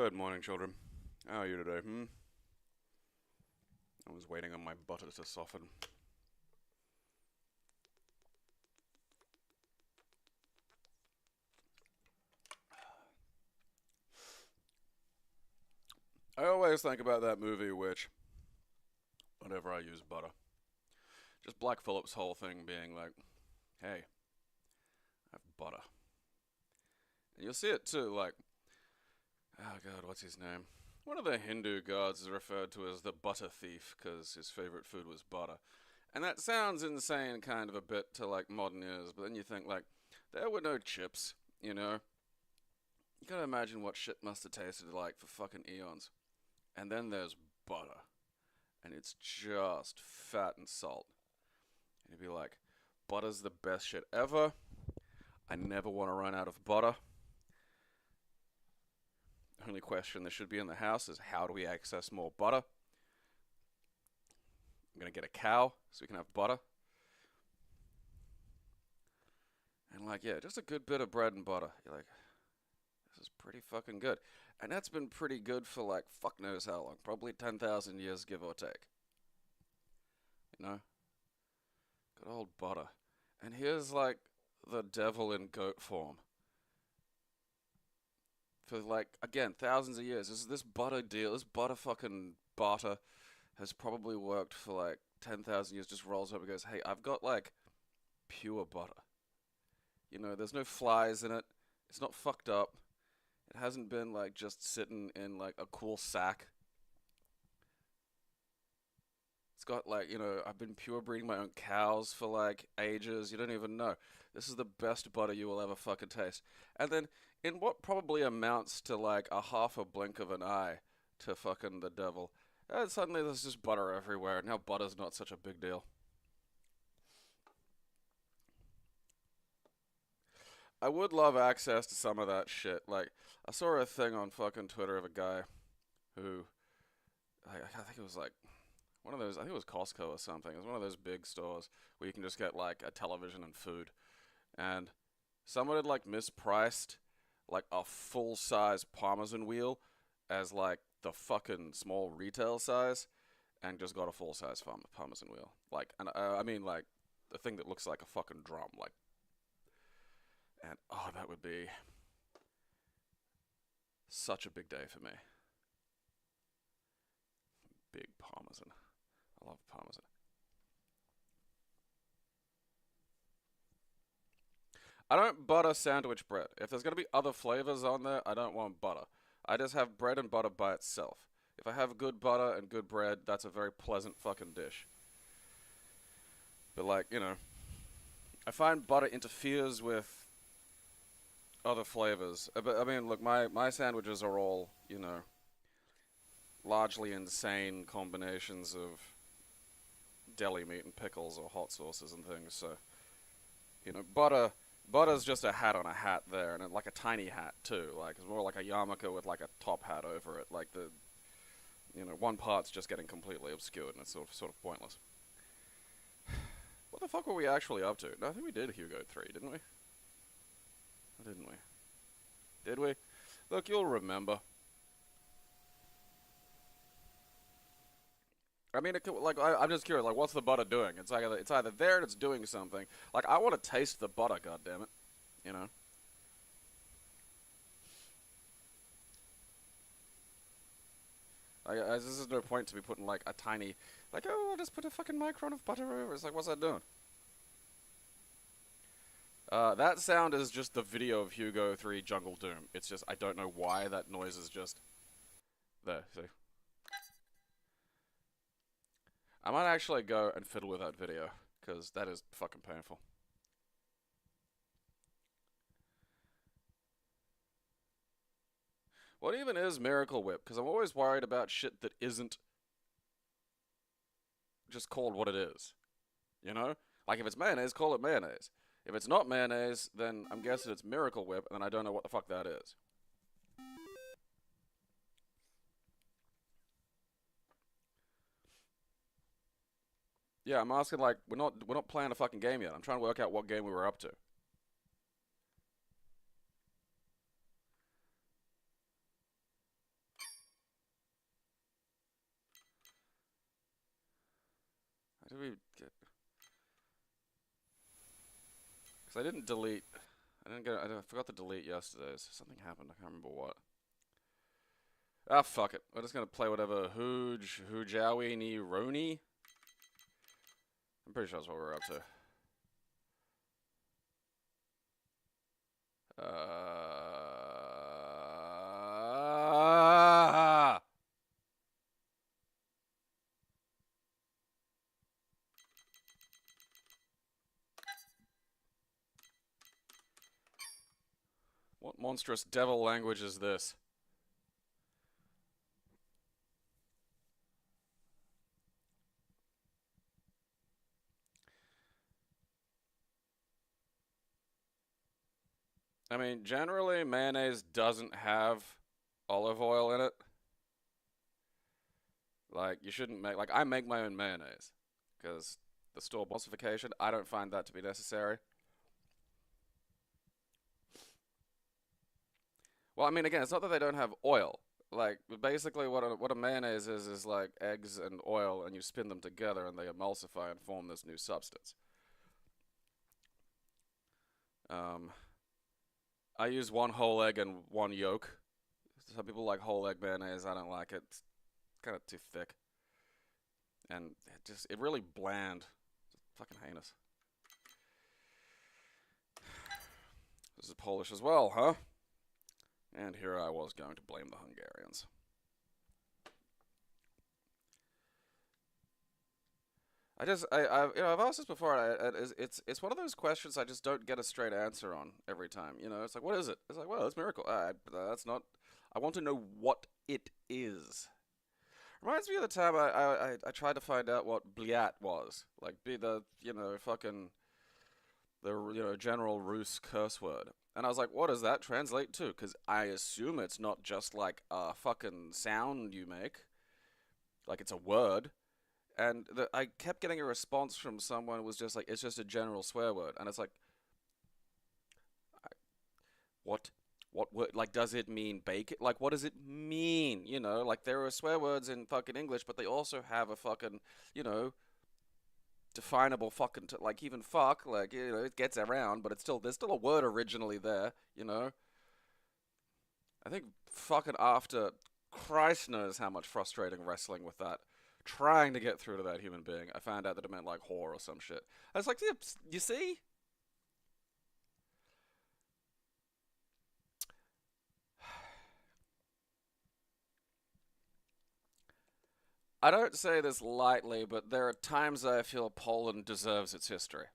Good morning, children. How are you today, I was waiting on my butter to soften. I always think about that movie, whenever I use butter. Just Black Phillip's whole thing being like, hey, I have butter. And you'll see it too, like, oh god, what's his name? One of the Hindu gods is referred to as the butter thief because his favorite food was butter. And that sounds insane kind of a bit to like modern ears, but then you think like, there were no chips, you know? You gotta imagine what shit must have tasted like for fucking eons. And then there's butter. And it's just fat and salt. And you'd be like, butter's the best shit ever. I never want to run out of butter. The only question that should be in the house is how do we access more butter? I'm gonna get a cow so we can have butter. And like, yeah, just a good bit of bread and butter. You're like, this is pretty fucking good. And that's been pretty good for like fuck knows how long. Probably 10,000 years, give or take. You know? Good old butter. And here's like the devil in goat form. For like, again, thousands of years. This butter deal, this butter fucking barter has probably worked for like 10,000 years. Just rolls up and goes, hey, I've got like pure butter. You know, there's no flies in it. It's not fucked up. It hasn't been like just sitting in like a cool sack. It's got like, you know, I've been pure breeding my own cows for like ages. You don't even know. This is the best butter you will ever fucking taste. And then in what probably amounts to like a half a blink of an eye to fucking the devil, and suddenly there's just butter everywhere. Now butter's not such a big deal. I would love access to some of that shit. Like, I saw a thing on fucking Twitter of a guy who, I think it was like one of those, I think it was Costco or something. It was one of those big stores where you can just get like a television and food. And someone had like mispriced like a full size Parmesan wheel as like the fucking small retail size and just got a full size Parmesan wheel. Like, and I mean like the thing that looks like a fucking drum. Like, and oh, that would be such a big day for me. Big Parmesan. I love Parmesan. I don't butter sandwich bread. If there's going to be other flavors on there, I don't want butter. I just have bread and butter by itself. If I have good butter and good bread, that's a very pleasant fucking dish. But like, you know, I find butter interferes with other flavors. But I mean, look, my sandwiches are all, you know, largely insane combinations of deli meat and pickles or hot sauces and things. So, you know, butter's just a hat on a hat there, and like a tiny hat too. Like it's more like a yarmulke with like a top hat over it. Like the, you know, one part's just getting completely obscured, and it's sort of pointless. What the fuck were we actually up to? No, I think we did Hugo 3, didn't we? Or didn't we? Did we? Look, you'll remember. I mean, like I'm just curious. Like, what's the butter doing? It's either there and it's doing something. Like, I want to taste the butter. God damn it, you know. This is no point to be putting like a tiny, like, oh, I'll just put a fucking micron of butter over. It's like, what's that doing? That sound is just the video of Hugo 3 Jungle Doom. It's just, I don't know why that noise is just there. See? I might actually go and fiddle with that video, because that is fucking painful. What even is Miracle Whip? Because I'm always worried about shit that isn't just called what it is. You know? Like, if it's mayonnaise, call it mayonnaise. If it's not mayonnaise, then I'm guessing it's Miracle Whip, and then I don't know what the fuck that is. Yeah, I'm asking like we're not playing a fucking game yet. I'm trying to work out what game we were up to. Did we get? Because I didn't delete. I didn't get. I forgot to delete yesterday's. Something happened. I can't remember what. Ah, fuck it. We're just gonna play whatever Hujawi ni Roni. I'm pretty sure that's what we're up to. What monstrous devil language is this? I mean, generally, mayonnaise doesn't have olive oil in it. Like, you shouldn't make, like, I make my own mayonnaise because the store emulsification, I don't find that to be necessary. Well, I mean, again, it's not that they don't have oil. Like, basically, what a mayonnaise is like eggs and oil, and you spin them together, and they emulsify and form this new substance. I use one whole egg and one yolk. Some people like whole egg mayonnaise. I don't like it. It's kind of too thick, and it really bland. It's fucking heinous. This is Polish as well, huh? And here I was going to blame the Hungarians. I've asked this before. It's one of those questions I just don't get a straight answer on every time. You know, it's like, what is it? It's like, well, it's miracle. That's not. I want to know what it is. Reminds me of the time I tried to find out what bliat was. Like, be the fucking the general Rus curse word. And I was like, what does that translate to? Because I assume it's not just like a fucking sound you make. Like, it's a word. And I kept getting a response from someone who was just like, it's just a general swear word. And it's like, what? What word? Like, does it mean bacon? Like, what does it mean? You know, like, there are swear words in fucking English, but they also have a fucking, definable fucking, like, even fuck, like, it gets around, but there's still a word originally there, you know? I think fucking after, Christ knows how much frustrating wrestling with that. Trying to get through to that human being, I found out that it meant, like, whore or some shit. I was like, yeah, you see? I don't say this lightly, but there are times I feel Poland deserves its history.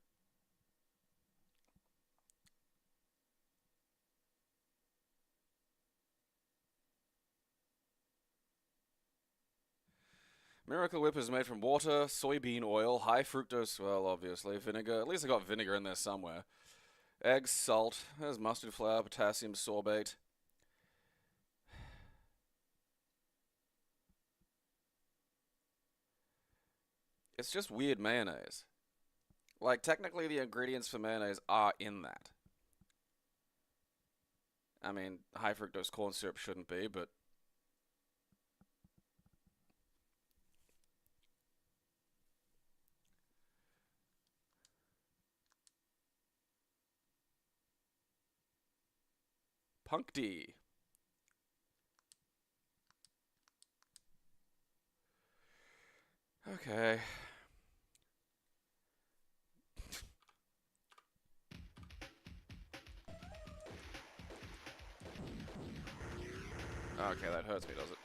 Miracle Whip is made from water, soybean oil, high fructose, well, obviously, vinegar. At least I got vinegar in there somewhere. Eggs, salt, there's mustard flour, potassium sorbate. It's just weird mayonnaise. Like, technically, the ingredients for mayonnaise are in that. I mean, high fructose corn syrup shouldn't be, but Humpty. Okay. Okay, that hurts me, does it?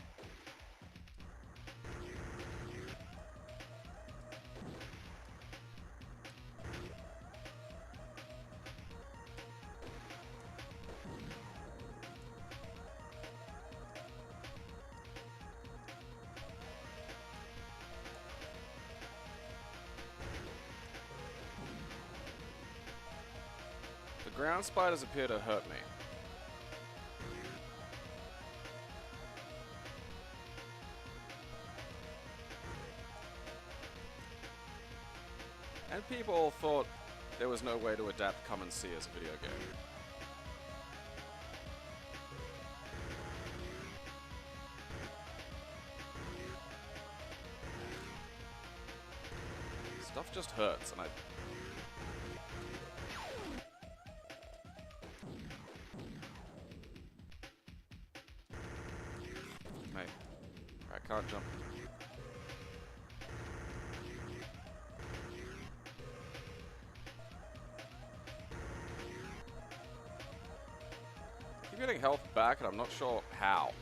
The ground spiders appear to hurt me. And people thought there was no way to adapt Come and See as a video game. just hurts, and I... Mate, I can't jump. I keep getting health back, and I'm not sure how.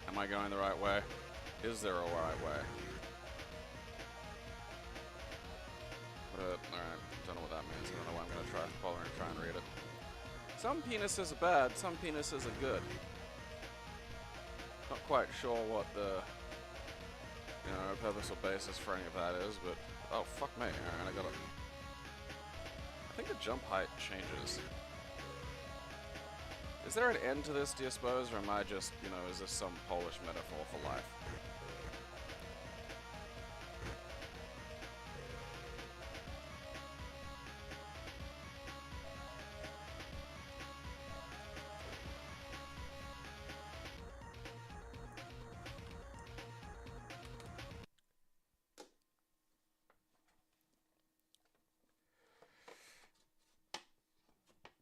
Am I going the right way? Is there a right way? Alright, don't know what that means. I don't know why I'm gonna try. Probably gonna try and read it. Some penises are bad, some penises are good. Not quite sure what the, you know, purpose or basis for any of that is, but... Oh, fuck me. Alright, I got it. I think the jump height changes. Is there an end to this, do you suppose, or am I just, you know, is this some Polish metaphor for life?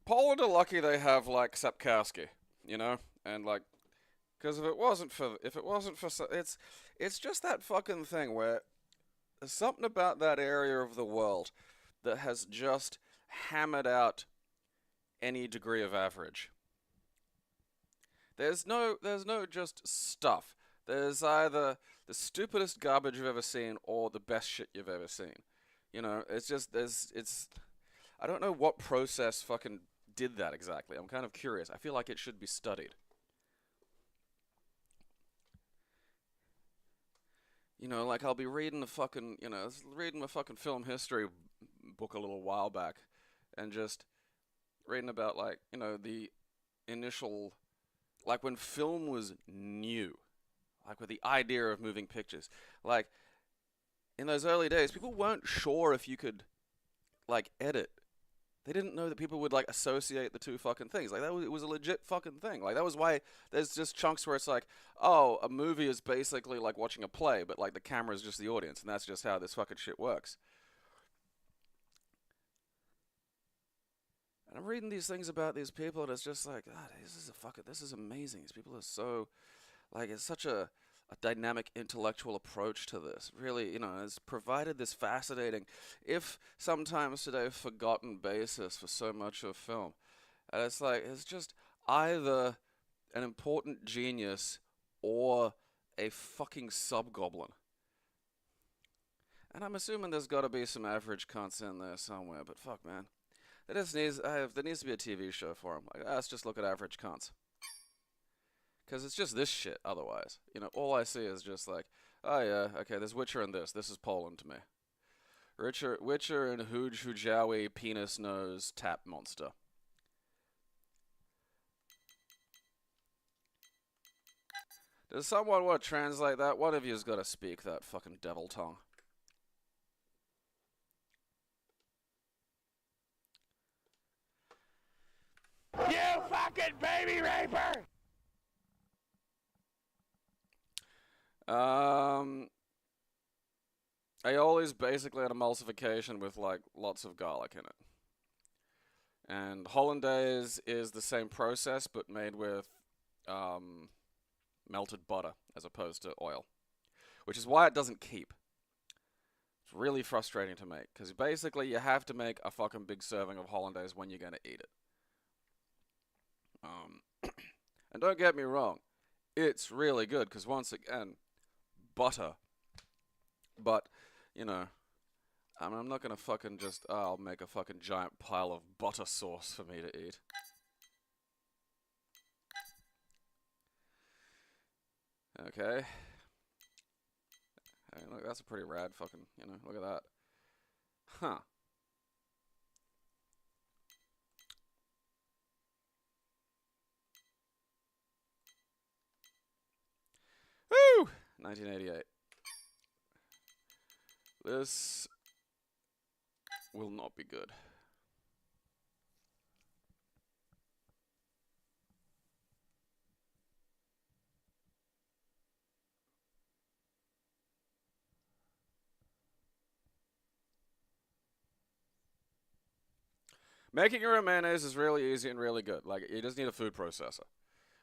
Poland are lucky they have, like, Sapkowski, you know? And, like, because if it wasn't for, it's just that fucking thing where there's something about that area of the world that has just hammered out any degree of average. There's no just stuff. There's either the stupidest garbage you've ever seen or the best shit you've ever seen. You know, it's just, I don't know what process fucking did that exactly. I'm kind of curious. I feel like it should be studied. You know, like I'll be reading a fucking, you know, reading a fucking film history book a little while back and just reading about, like, you know, the initial, like when film was new, like with the idea of moving pictures. Like in those early days, people weren't sure if you could, like, edit. They didn't know that people would, like, associate the two fucking things. Like, it was a legit fucking thing. Like, that was why there's just chunks where it's like, oh, a movie is basically like watching a play, but, like, the camera is just the audience, and that's just how this fucking shit works. And I'm reading these things about these people, and it's just like, God, this is amazing. These people are so, like, it's such a dynamic intellectual approach to this. Really, you know, it's provided this fascinating, if sometimes today forgotten basis for so much of film. And it's like, it's just either an important genius or a fucking sub-goblin. And I'm assuming there's got to be some average cunts in there somewhere, but fuck, man. There needs to be a TV show for him. Like, let's just look at average cunts. Because it's just this shit otherwise. You know, all I see is just like, oh yeah, okay, there's Witcher and this. This is Poland to me. Witcher and Hujawi penis nose tap monster. Does someone want to translate that? One of you's got to speak that fucking devil tongue. You fucking baby raper! Aioli's basically an emulsification with, like, lots of garlic in it. And hollandaise is the same process, but made with melted butter as opposed to oil. Which is why it doesn't keep. It's really frustrating to make, because basically you have to make a fucking big serving of hollandaise when you're going to eat it. And don't get me wrong, it's really good, because once again, butter. But, you know, I'm not gonna fucking just, I'll make a fucking giant pile of butter sauce for me to eat. Okay. Hey, look, that's a pretty rad fucking, you know, look at that. Huh. Woo! 1988. This will not be good. Making your own mayonnaise is really easy and really good. Like, you just need a food processor.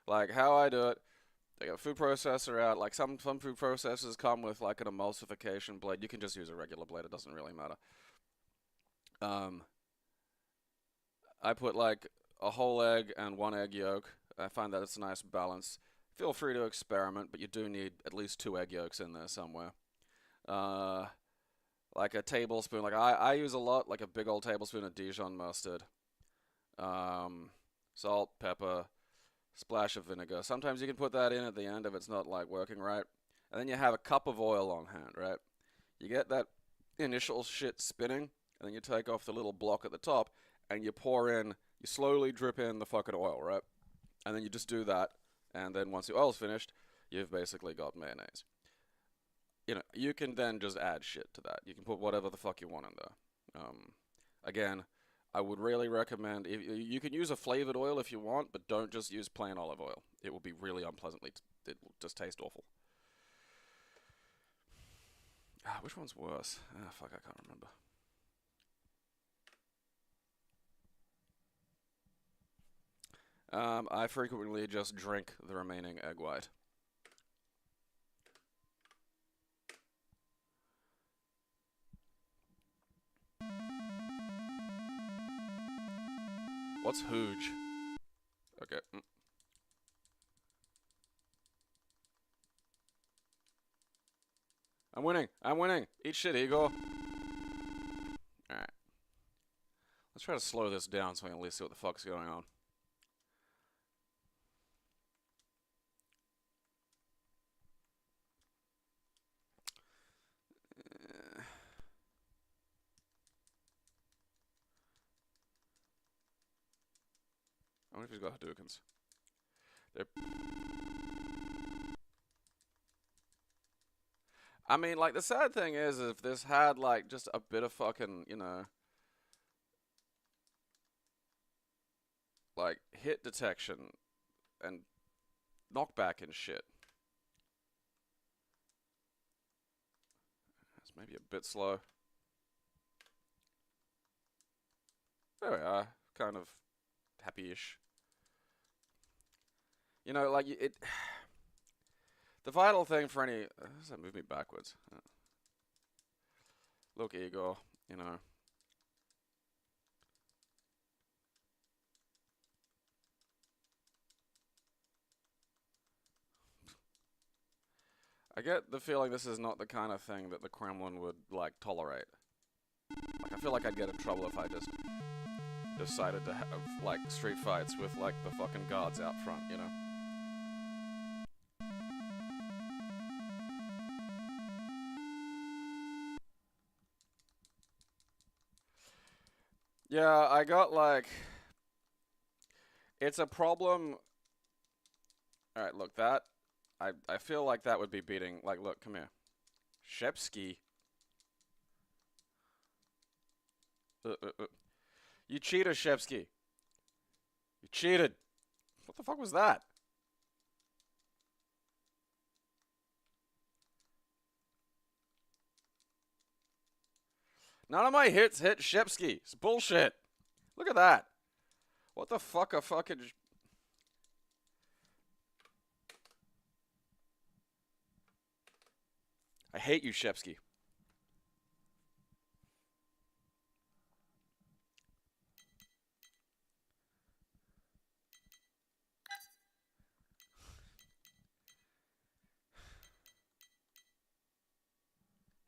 Like, how I do it, take a food processor out. Like, some food processors come with, like, an emulsification blade. You can just use a regular blade. It doesn't really matter. Um, I put, like, a whole egg and one egg yolk. I find that it's a nice balance. Feel free to experiment, but you do need at least 2 egg yolks in there somewhere. Uh, like a tablespoon. Like, I use a lot, like a big old tablespoon of Dijon mustard. Salt, pepper, splash of vinegar. Sometimes you can put that in at the end if it's not like working right. And then you have a cup of oil on hand, right? You get that initial shit spinning, and then you take off the little block at the top, and you pour in, you slowly drip in the fucking oil, right? And then you just do that, and then once the oil's finished, you've basically got mayonnaise. You know, you can then just add shit to that. You can put whatever the fuck you want in there. Again, I would really recommend, if you can use a flavored oil if you want, but don't just use plain olive oil. It will be really unpleasantly, it will just taste awful. Which one's worse? Fuck, I can't remember. I frequently just drink the remaining egg white. What's hooge? Okay. I'm winning. I'm winning. Eat shit, Igor. Alright. Let's try to slow this down so I can at least see what the fuck's going on. I wonder if he's got Hadoukens. I mean, like, the sad thing is, if this had, like, just a bit of fucking, you know, like, hit detection and knockback and shit. It's maybe a bit slow. There we are. Kind of happy-ish. You know, like, it... The vital thing for any... does that move me backwards? Look, Igor, you know... I get the feeling this is not the kind of thing that the Kremlin would, like, tolerate. Like, I feel like I'd get in trouble if I just decided to have, like, street fights with, like, the fucking guards out front, you know? Yeah, I got, like... It's a problem... Alright, look, that... I feel like that would be beating... Like, look, come here. Shepsky. You cheated, Shepsky. You cheated. What the fuck was that? None of my hits hit Shepsky. It's bullshit. Look at that. What the fuck a fucking... I hate you, Shepsky.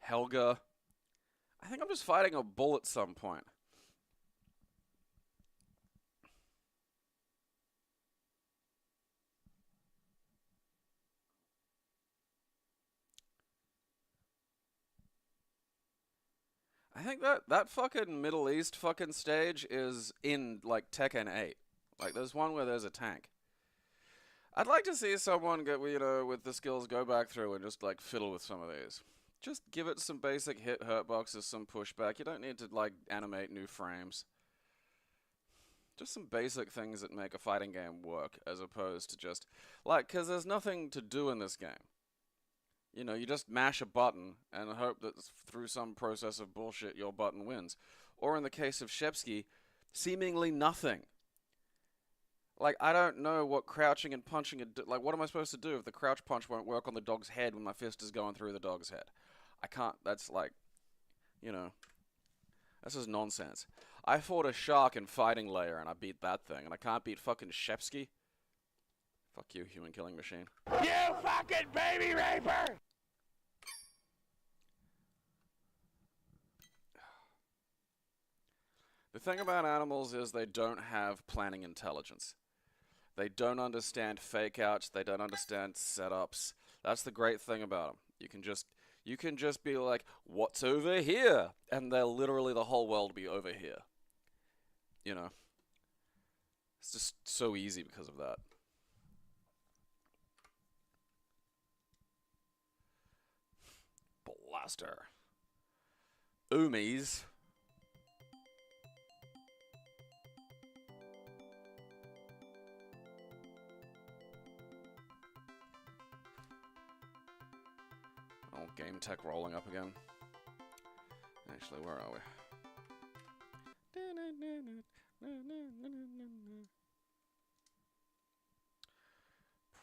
Helga. I think I'm just fighting a bull at some point. I think that fucking Middle East fucking stage is in, like, Tekken 8. Like, there's one where there's a tank. I'd like to see someone get, you know, with the skills go back through and just, like, fiddle with some of these. Just give it some basic hit hurt boxes, some pushback. You don't need to, like, animate new frames. Just some basic things that make a fighting game work, as opposed to just, like, because there's nothing to do in this game. You know, you just mash a button and hope that through some process of bullshit your button wins. Or in the case of Shepsky, Seemingly nothing. Like, I don't know what crouching and punching like, what am I supposed to do if the crouch punch won't work on the dog's head when my fist is going through the dog's head? I can't. That's like, you know, this is nonsense. I fought a shark in Fighting Layer and I beat that thing, and I can't beat fucking Shepsky. Fuck you, human killing machine. You fucking baby raper! The thing about animals is they don't have planning intelligence. They don't understand fake outs. They don't understand setups. That's the great thing about them. You can just be like, what's over here? And they'll literally the whole world be over here. You know. It's just so easy because of that. Blaster. Oomies. Oh, game tech rolling up again. Actually, where are we?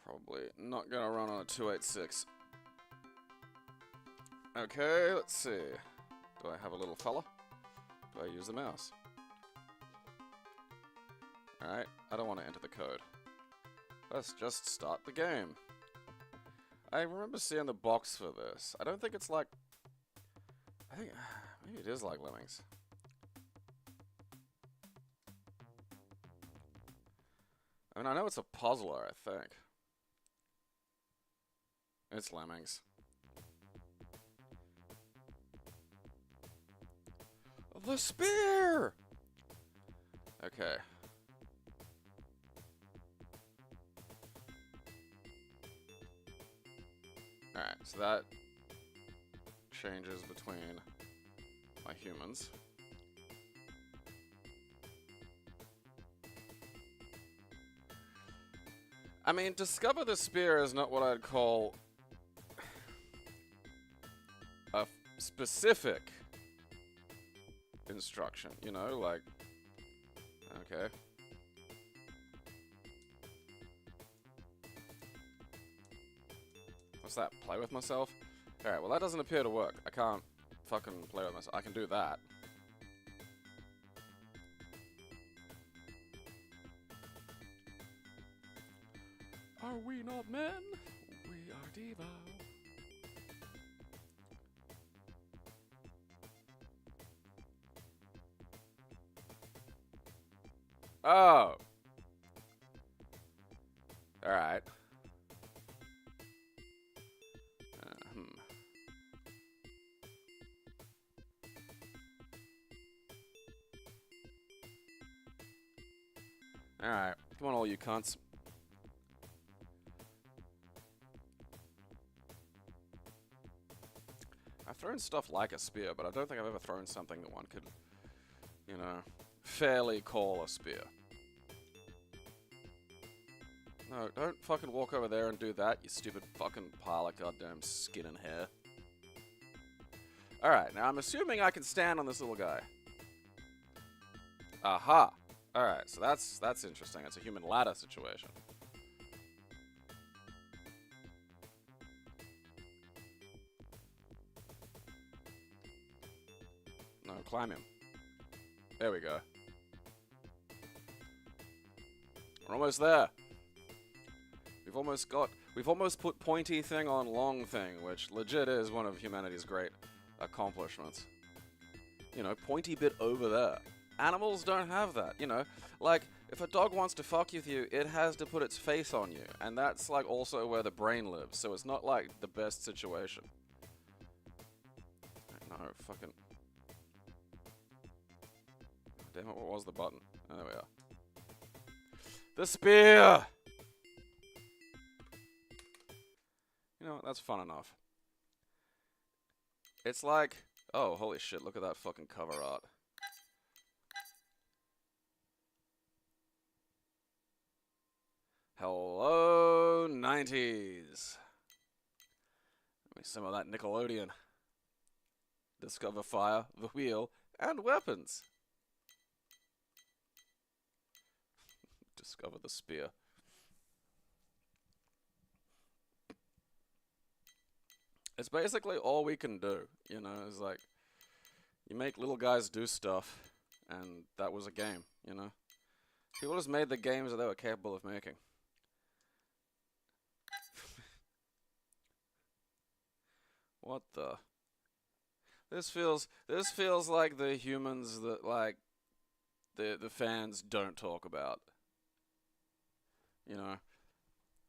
Probably not gonna run on a 286. Okay, let's see. Do I have a little fella? Do I use the mouse? Alright, I don't want to enter the code. Let's just start the game. I remember seeing the box for this. I don't think it's like... I think... Maybe it is like Lemmings. I mean, I know it's a puzzler, I think. It's Lemmings. The spear! Okay. Alright, so that changes between my humans. I mean, discover the spear is not what I'd call a specific instruction, you know, like, okay. What's that? Play with myself? Alright, well that doesn't appear to work. I can't fucking play with myself. I can do that. Are we not men? We are Devo. Oh. Alright. Alright. Come on, all you cunts. I've thrown stuff like a spear, but I don't think I've ever thrown something that one could, you know, fairly call a spear. No, don't fucking walk over there and do that, you stupid fucking pile of goddamn skin and hair. Alright, now I'm assuming I can stand on this little guy. Aha! Alright, so that's interesting. It's a human ladder situation. No, climb him. There we go. We're almost there. We've almost put pointy thing on long thing, which legit is one of humanity's great accomplishments. You know, pointy bit over there. Animals don't have that, you know. Like, if a dog wants to fuck with you, it has to put its face on you. And that's, like, also where the brain lives, so it's not, like, the best situation. No, fucking... Damn it, what was the button? Oh, there we are. The spear! You know what, that's fun enough. It's like... Oh, holy shit, look at that fucking cover art. Hello, 90s. Give me some of that Nickelodeon. Discover fire, the wheel, and weapons. Discover the spear. It's basically all we can do, you know, is like, you make little guys do stuff, and that was a game, you know? People just made the games that they were capable of making. What the? This feels like the humans that, like, the fans don't talk about. You know?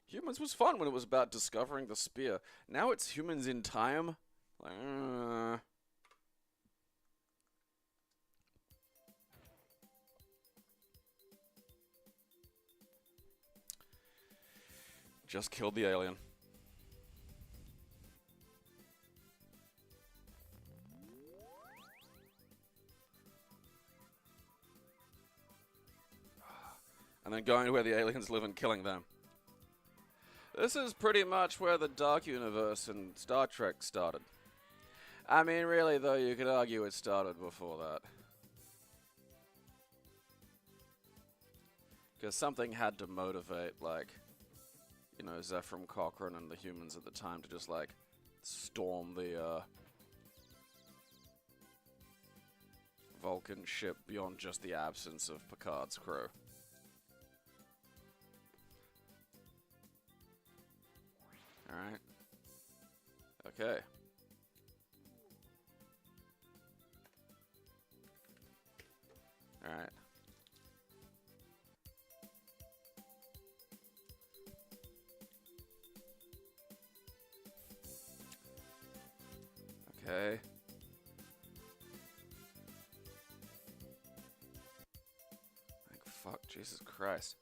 Humans was fun when it was about discovering the spear. Now it's humans in time. Like, just killed the alien. And then going to where the aliens live and killing them. This is pretty much where the Dark Universe in Star Trek started. I mean, really, though, you could argue it started before that. Because something had to motivate, like, you know, Zephram Cochrane and the humans at the time to just, like, storm the, Vulcan ship beyond just the absence of Picard's crew. Alright. Okay. Alright. Okay. Like, fuck, Jesus Christ.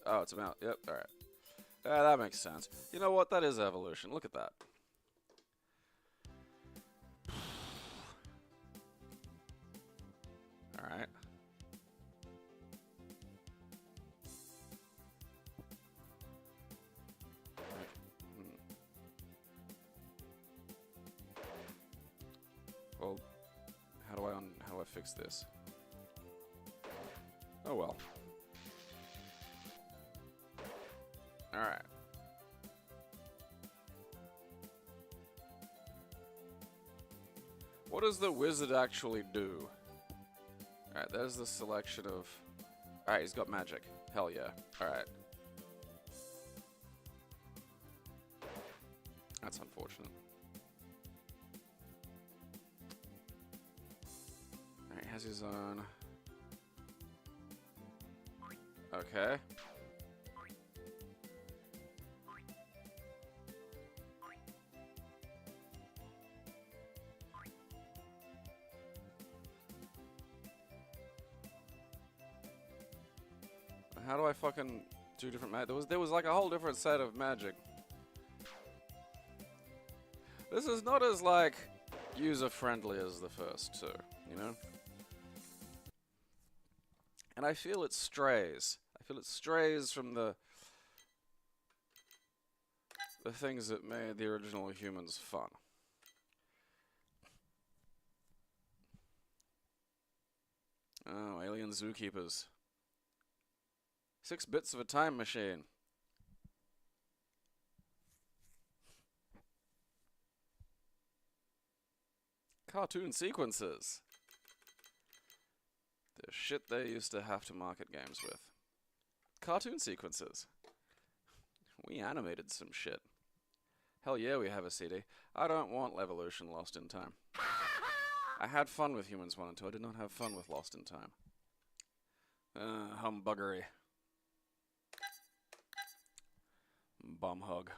Oh, it's a mount. Yep, alright. That makes sense. You know what? That is evolution. Look at that. Alright. Well, how do I fix this? Oh well. Alright. What does the wizard actually do? Alright, there's the selection of... Alright, he's got magic. Hell yeah. Alright. That's unfortunate. Alright, he has his own... Okay. How do I fucking do different magic? There was like a whole different set of magic. This is not as like user-friendly as the first two, you know? And I feel it strays. I feel it strays from the things that made the original humans fun. Oh, alien zookeepers. 6 bits of a time machine. Cartoon sequences. The shit they used to have to market games with. Cartoon sequences. We animated some shit. Hell yeah, we have a CD. I don't want Evolution Lost in Time. I had fun with Humans 1 and 2. I did not have fun with Lost in Time. Humbuggery. Bum hug.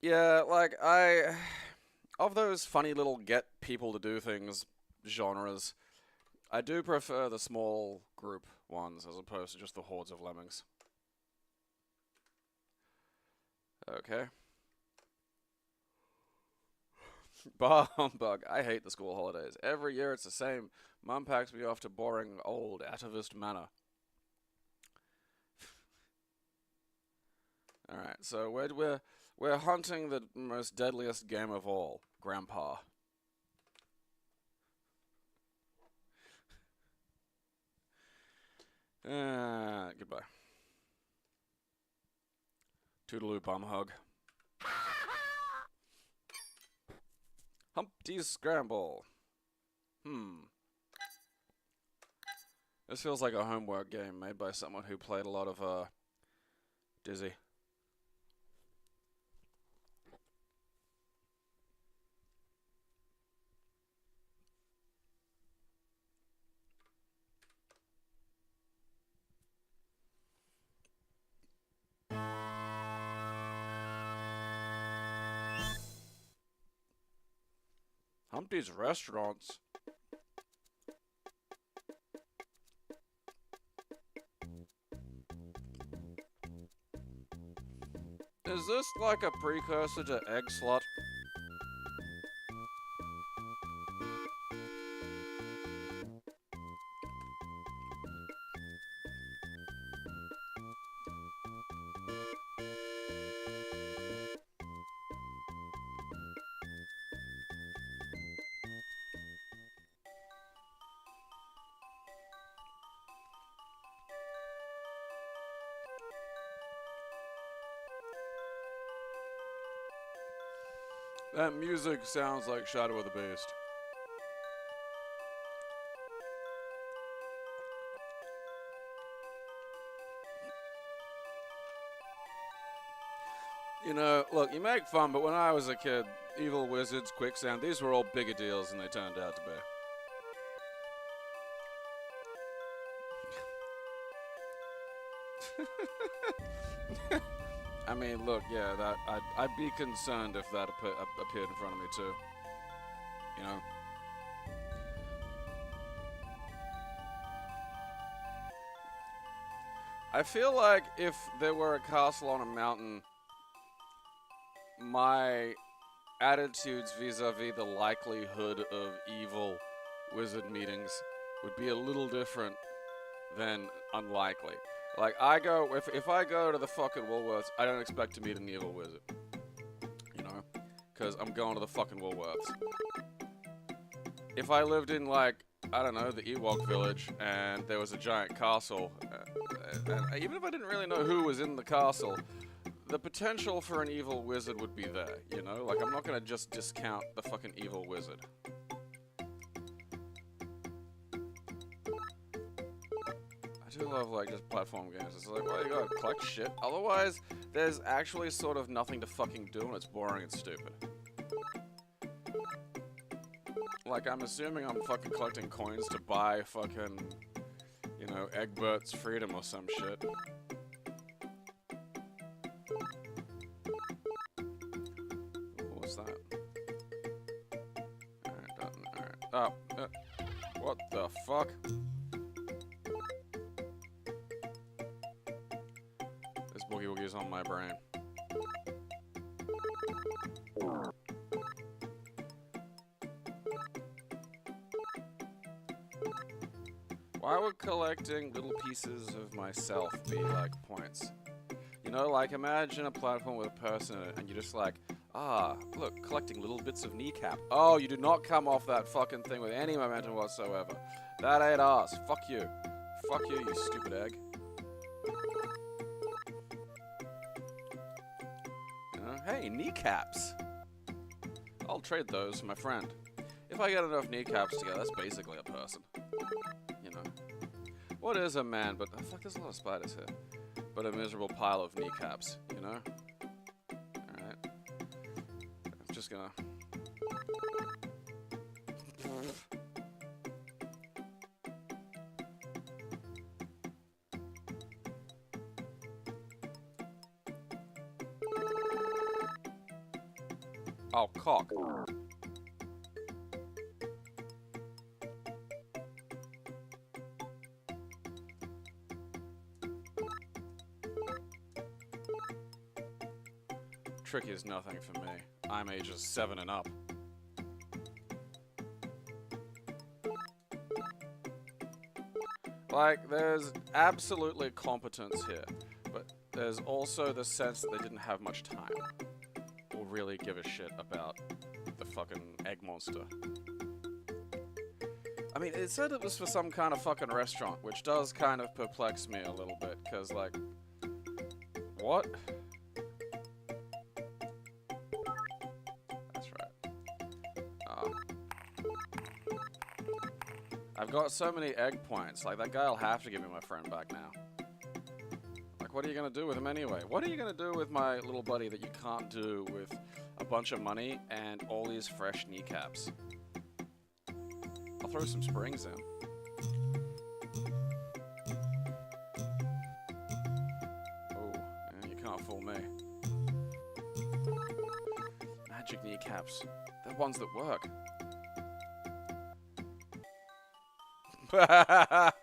Yeah, like, of those funny little get people to do things genres, I do prefer the small group ones as opposed to just the hordes of lemmings. Okay. Bah humbug. I hate the school holidays. Every year it's the same. Mum packs me off to boring old atavist manor. Alright, so we're hunting the most deadliest game of all, Grandpa. Goodbye. Toodaloo bum hug. Humpty's Scramble. This feels like a homework game made by someone who played a lot of, Dizzy. Humpty's Restaurants. Is this like a precursor to Egg Slut? That music sounds like Shadow of the Beast. You know, look, you make fun, but when I was a kid, Evil Wizards, Quicksand, these were all bigger deals than they turned out to be. I mean, look, yeah, that I'd be concerned if that appeared in front of me too. You know. I feel like if there were a castle on a mountain, my attitudes vis-a-vis the likelihood of evil wizard meetings would be a little different than unlikely. Like, if I go to the fucking Woolworths, I don't expect to meet an evil wizard. You know? Because I'm going to the fucking Woolworths. If I lived in, like, I don't know, the Ewok village, and there was a giant castle, and even if I didn't really know who was in the castle, the potential for an evil wizard would be there, you know? Like, I'm not gonna just discount the fucking evil wizard. I do love, like, just platform games. It's like, well, you gotta collect shit. Otherwise, there's actually sort of nothing to fucking do, and it's boring and stupid. Like, I'm assuming I'm fucking collecting coins to buy fucking, you know, Egbert's freedom or some shit. What was that? Alright, done. Alright. Oh, what the fuck? This boogie woogie's on my brain. Why would collecting little pieces of myself be like points? You know, like imagine a platform with a person in it and you're just like, ah, look, collecting little bits of kneecap. Oh, you do not come off that fucking thing with any momentum whatsoever. That ain't ours. Fuck you. Fuck you, you stupid egg. Hey, kneecaps. I'll trade those for my friend. If I get enough kneecaps together, that's basically a person. You know. What is a man but... Oh, fuck, there's a lot of spiders here. But a miserable pile of kneecaps, you know? Alright. I'm just gonna... Oh, cock. Tricky is nothing for me. I'm ages 7 and up. Like, there's absolutely competence here, but there's also the sense that they didn't have much time. Or really give a shit about the fucking egg monster. I mean, it said it was for some kind of fucking restaurant, which does kind of perplex me a little bit, because, like... What? That's right. I've got so many egg points. Like, that guy'll have to give me my friend back now. Like, what are you gonna do with him anyway? What are you gonna do with my little buddy that you can't do with a bunch of money and all these fresh kneecaps? I'll throw some springs in. Oh, yeah, you can't fool me. Magic kneecaps. They're ones that work. I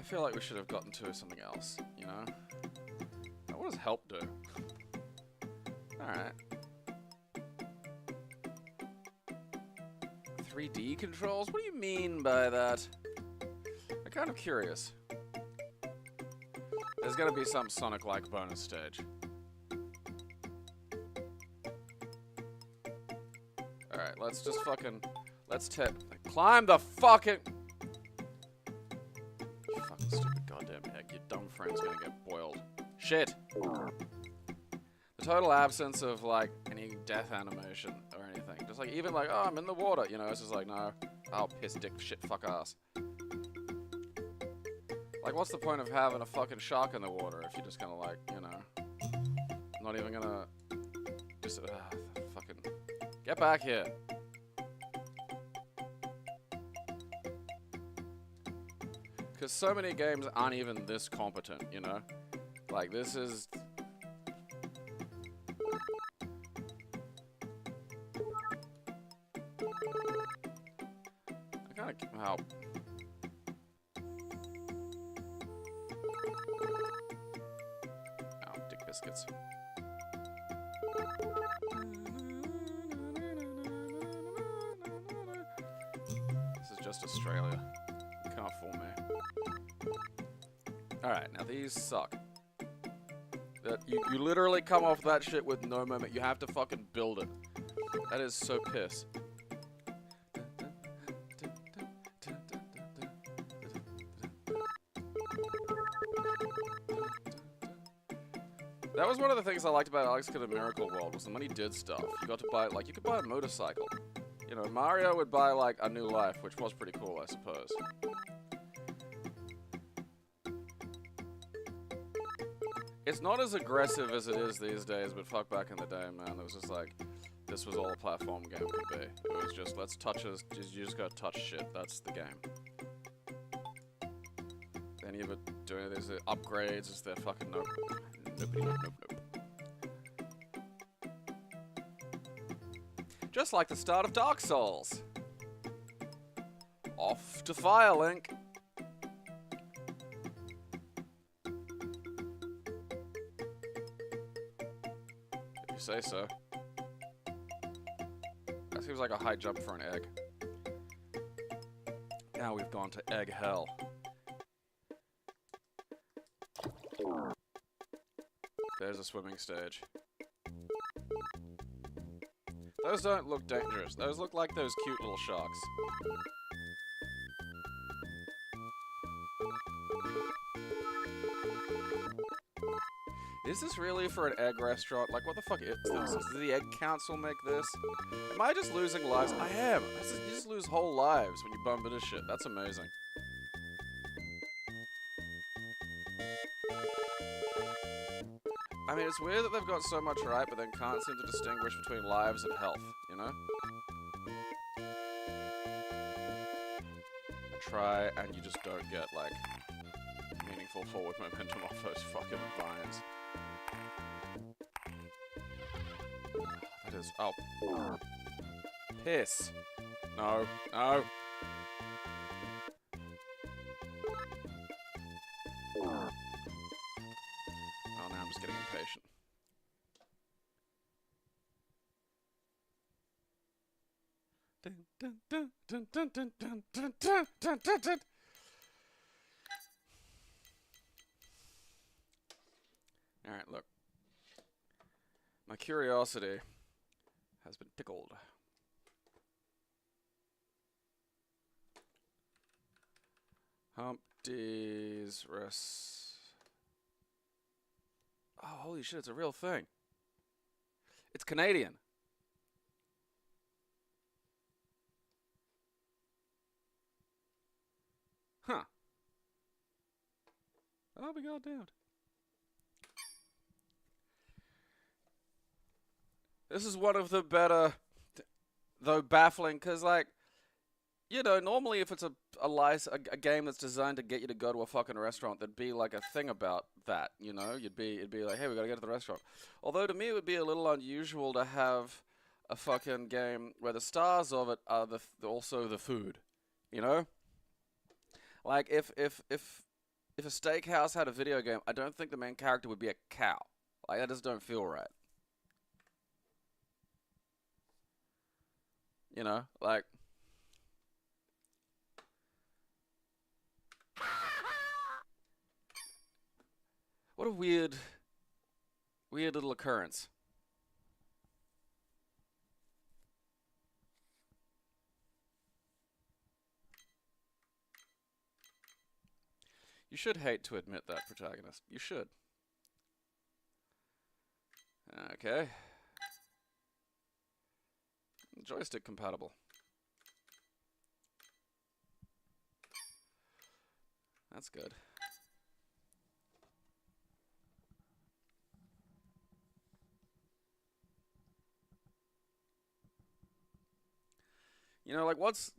feel like we should have gotten to something else, you know? Now, what does help do? Alright. 3D controls? What do you mean by that? I'm kind of curious. There's gotta be some Sonic-like bonus stage. Alright, let's just fucking... Let's climb the fucking... You fucking stupid goddamn egg. Your dumb friend's gonna get boiled. Shit! The total absence of, like, any death animation or anything. Just like, even like, oh, I'm in the water, you know? It's just like, no. Oh, piss, dick, shit, fuck ass. Like, what's the point of having a fucking shark in the water if you're just gonna, like, you know... Not even gonna... Just, fucking... Get back here! Because so many games aren't even this competent, you know? Like, this is... I kinda... Wow. Oh, dick biscuits. This is just Australia. You can't fool me. Alright, now these suck. That you literally come off that shit with no moment. You have to fucking build it. That is so piss. That was one of the things I liked about Alex Kidd in Miracle World, was that when he did stuff, you got to buy, like, you could buy a motorcycle. You know, Mario would buy, like, a new life, which was pretty cool, I suppose. It's not as aggressive as it is these days, but fuck, back in the day, man, it was just like, this was all a platform game could be. It was just, let's touch us, you just gotta touch shit, that's the game. Any of it doing these upgrades, is there fucking nope. Nope. Just like the start of Dark Souls. Off to Firelink. If you say so. That seems like a high jump for an egg. Now we've gone to egg hell. There's a swimming stage. Those don't look dangerous. Those look like those cute little sharks. Is this really for an egg restaurant? Like, what the fuck is this? Does the Egg Council make this? Am I just losing lives? I am! You just lose whole lives when you bump into shit. That's amazing. I mean, it's weird that they've got so much right, but then can't seem to distinguish between lives and health, you know? I try, and you just don't get, like, meaningful forward momentum off those fucking vines. That is... Oh. Piss. No. No. Oh, now I'm just getting impatient. Alright, look. My curiosity has been tickled. Humpty's rest. Oh, holy shit, it's a real thing. It's Canadian. Huh. I'll be goddamned. This is one of the better, though baffling, because, like, you know, normally if it's a game that's designed to get you to go to a fucking restaurant, there'd be, like, a thing about that, you know? It'd be like, hey, we gotta get to the restaurant. Although, to me, it would be a little unusual to have a fucking game where the stars of it are also the food, you know? Like, if a steakhouse had a video game, I don't think the main character would be a cow. Like, that just don't feel right. You know, like... What a weird little occurrence. You should hate to admit that, protagonist. You should. Okay. Joystick compatible. That's good. You know, like, what's...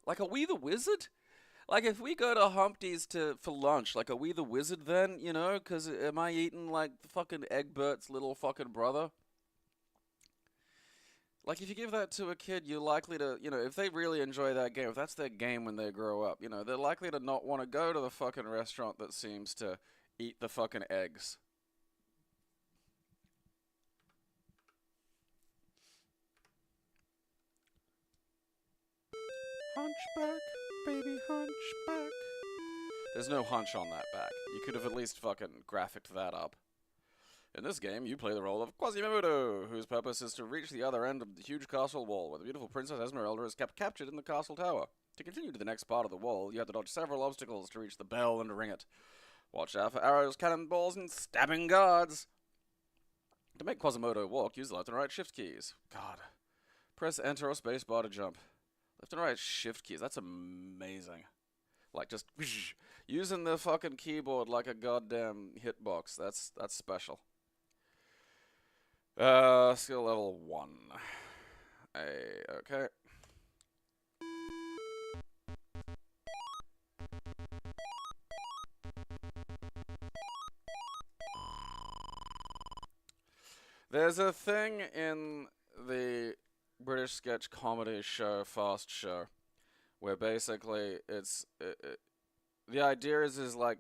Like, are we the wizard? Like, if we go to Humpty's for lunch, like, are we the wizard then, you know? Because am I eating, like, the fucking Egbert's little fucking brother? Like, if you give that to a kid, you're likely to, you know, if they really enjoy that game, if that's their game when they grow up, you know, they're likely to not want to go to the fucking restaurant that seems to eat the fucking eggs. Hunchback, baby hunchback. There's no hunch on that back. You could have at least fucking graphicked that up. In this game, you play the role of Quasimodo, whose purpose is to reach the other end of the huge castle wall, where the beautiful Princess Esmeralda is kept captured in the castle tower. To continue to the next part of the wall, you have to dodge several obstacles to reach the bell and ring it. Watch out for arrows, cannonballs, and stabbing guards. To make Quasimodo walk, use the left and right shift keys. God. Press enter or spacebar to jump. Left and right shift keys, that's amazing. Like, just whoosh, using the fucking keyboard like a goddamn hitbox. That's special. Skill level 1. Okay. There's a thing in the British sketch comedy show, Fast Show, where basically it's... the idea is like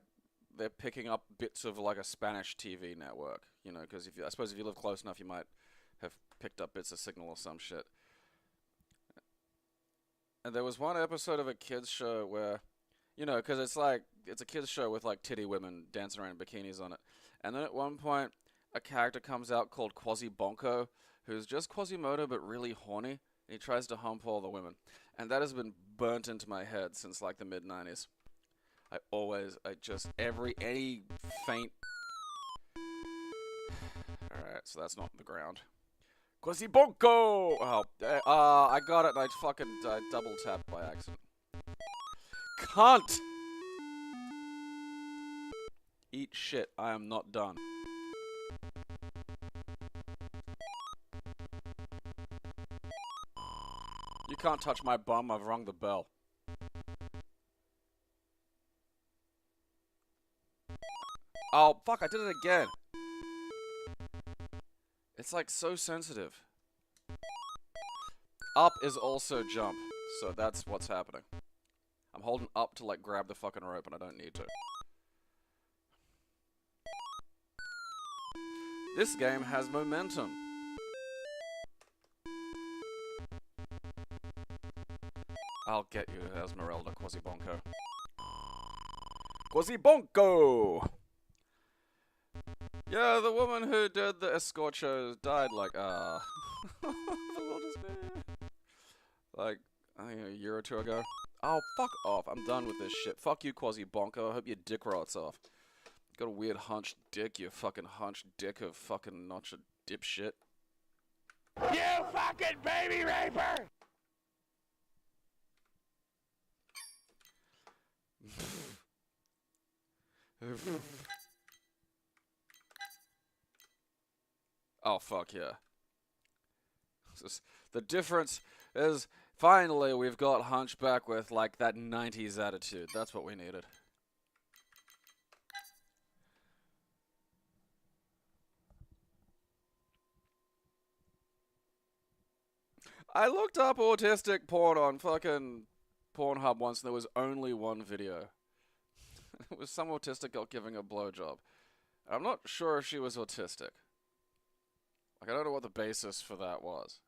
they're picking up bits of like a Spanish TV network, you know, because I suppose if you live close enough, you might have picked up bits of signal or some shit. And there was one episode of a kids show where, you know, because it's a kids show with like titty women dancing around in bikinis on it. And then at one point, a character comes out called Quasibonko, who's just Quasimodo but really horny. He tries to hump all the women. And that has been burnt into my head since like the mid-90s. Any faint... Alright, so that's not the ground. Quasibonko! Oh, I got it and I double tapped by accident. Cunt! Eat shit, I am not done. You can't touch my bum, I've rung the bell. Oh, fuck, I did it again. It's like so sensitive. Up is also jump, so that's what's happening. I'm holding up to like grab the fucking rope and I don't need to. This game has momentum. I'll get you, Esmeralda Quasibonko. Quasibonko! Yeah, the woman who did the escort shows died like, the world is bad. Like, I think a year or two ago. Oh, fuck off. I'm done with this shit. Fuck you, Quasibonko. I hope your dick rots off. Got a weird hunched dick, you fucking hunched dick of fucking notch a dipshit. You fucking baby raper! Oh, fuck yeah. The difference is, finally, we've got Hunchback with, like, that 90s attitude. That's what we needed. I looked up autistic porn on fucking Pornhub once, and there was only one video. It was some autistic girl giving a blowjob. I'm not sure if she was autistic. Like, I don't know what the basis for that was.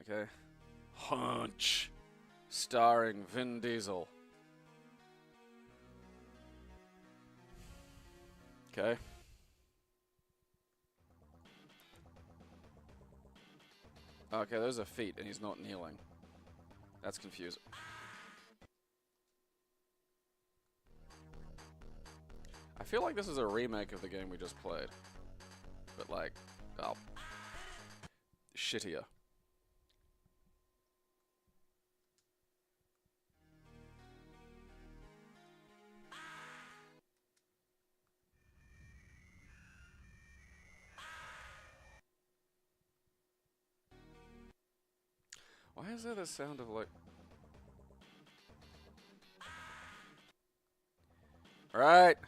Okay. Hunch. Starring Vin Diesel. Okay. Okay, those are feet, and he's not kneeling. That's confusing. I feel like this is a remake of the game we just played. But like, oh, shittier. Why is there the sound of like... Alright.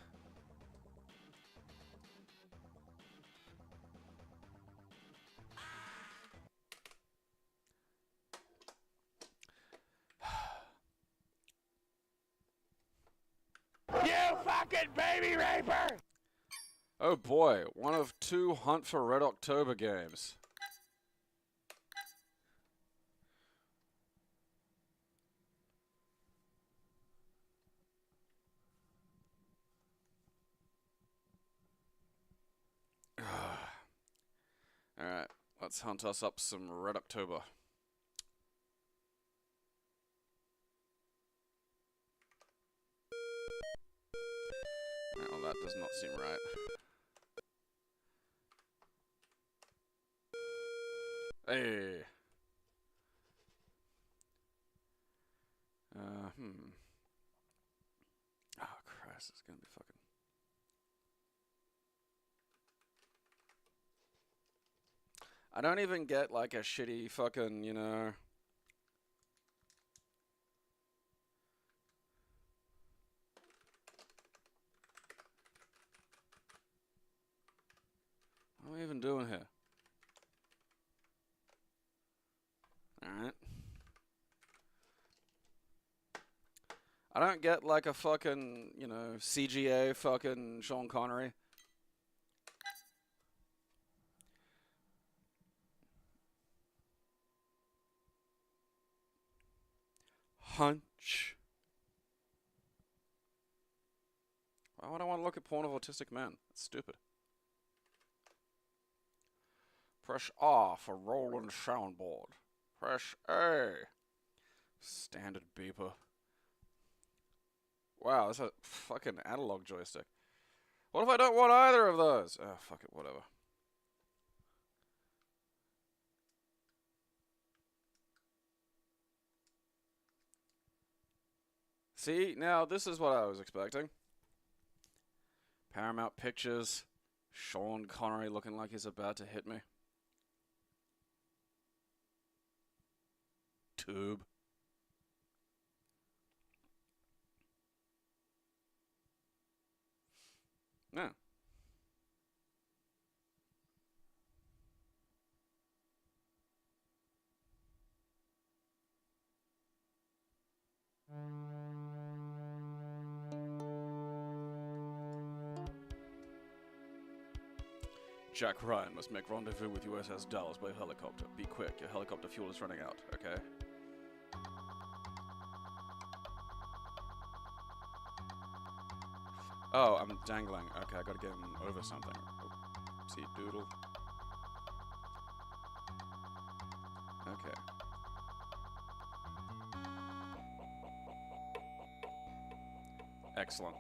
You fucking baby raper! Oh boy, one of 2 Hunt for Red October games. Alright, let's hunt us up some Red October. Well, that does not seem right. Hey! Oh, Christ, it's gonna be fucking... I don't even get, like, a shitty fucking, you know... What am I even doing here? Alright. I don't get, like, a fucking, you know, CGA fucking Sean Connery. Hunch. Why would I want to look at porn of autistic men? That's stupid. Press R for rolling soundboard. Press A. Standard beeper. Wow, that's a fucking analog joystick. What if I don't want either of those? Oh, fuck it, whatever. See, now this is what I was expecting. Paramount Pictures. Sean Connery looking like he's about to hit me. Tube. No. Jack Ryan must make rendezvous with USS Dallas by helicopter. Be quick, your helicopter fuel is running out, okay? Oh, I'm dangling. Okay, I gotta get him over something. See, doodle. Okay. Excellent.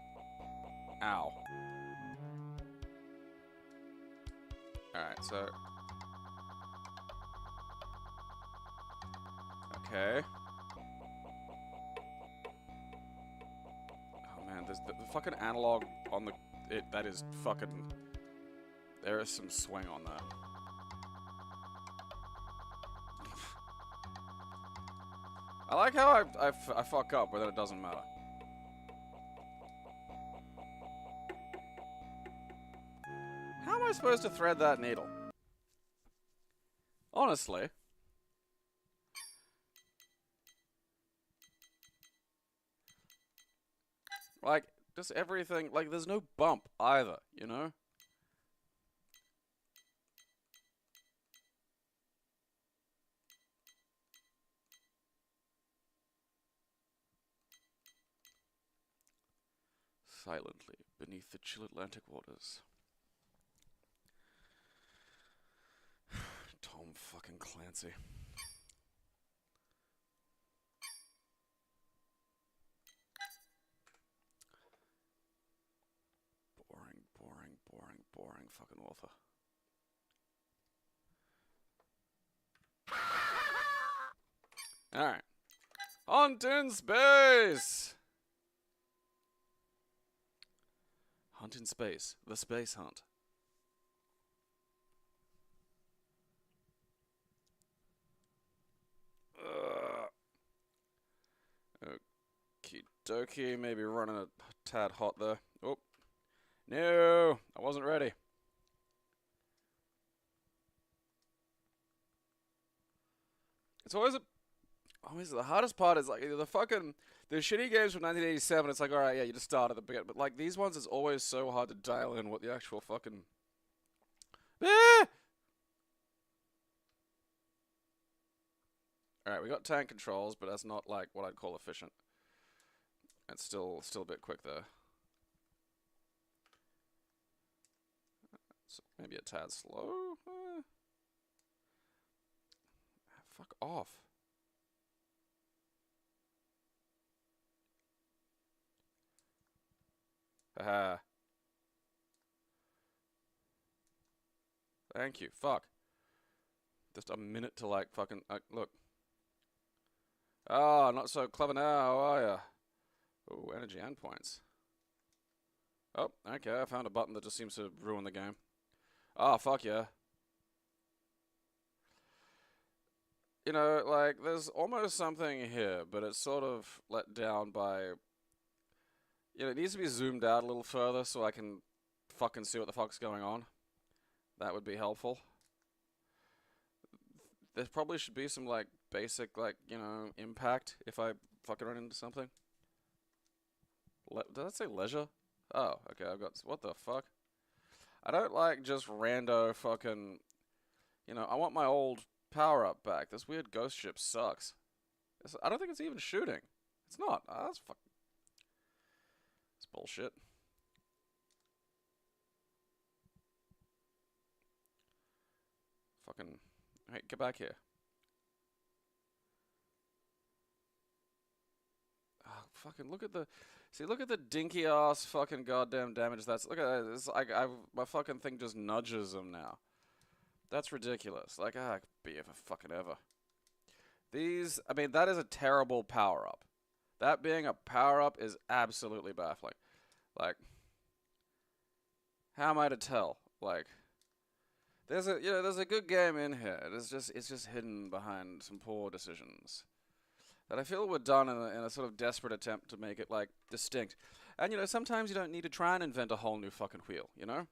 Ow. Alright, so... Okay. Oh man, there's the fucking analog on the... that is fucking... There is some swing on that. I like how I fuck up, but then it doesn't matter. How am I supposed to thread that needle? Honestly. Like, just everything, like, there's no bump either, you know? Silently, beneath the chill Atlantic waters. Tom fucking Clancy. Boring fucking author. Alright. Hunt in space! Hunt in space. The space hunt. Okie dokie. Maybe running a tad hot there. Oh. No! I wasn't ready. It's always the hardest part is like the shitty games from 1987. It's like, alright, yeah, you just start at the beginning, but like these ones, it's always so hard to dial in what the actual fucking. Alright, we got tank controls, but that's not like what I'd call efficient. It's still a bit quick there. So maybe a tad slow. Fuck off. Haha. Thank you. Fuck. Just a minute to like fucking look. Ah, not so clever now, how are ya? Ooh, energy endpoints. Oh, okay, I found a button that just seems to ruin the game. Ah, fuck yeah. You know, like, there's almost something here, but it's sort of let down by... You know, it needs to be zoomed out a little further so I can fucking see what the fuck's going on. That would be helpful. There probably should be some, like, basic, like, you know, impact if I fucking run into something. Did that say leisure? Oh, okay, I've got... What the fuck? I don't like just rando fucking... You know, I want my old power-up back. This weird ghost ship sucks. I don't think it's even shooting. It's not. That's fuck... It's bullshit. Fucking... Hey, get back here. Oh, fucking look at the... See, look at the dinky ass fucking goddamn damage that's... Look at that. It's like my fucking thing just nudges them now. That's ridiculous. Like, it could be for fucking ever. These... I mean, that is a terrible power-up. That being a power-up is absolutely baffling. Like... How am I to tell? Like... There's a good game in here. It's just hidden behind some poor decisions that I feel were done in a sort of desperate attempt to make it like distinct. And you know, sometimes you don't need to try and invent a whole new fucking wheel. You know,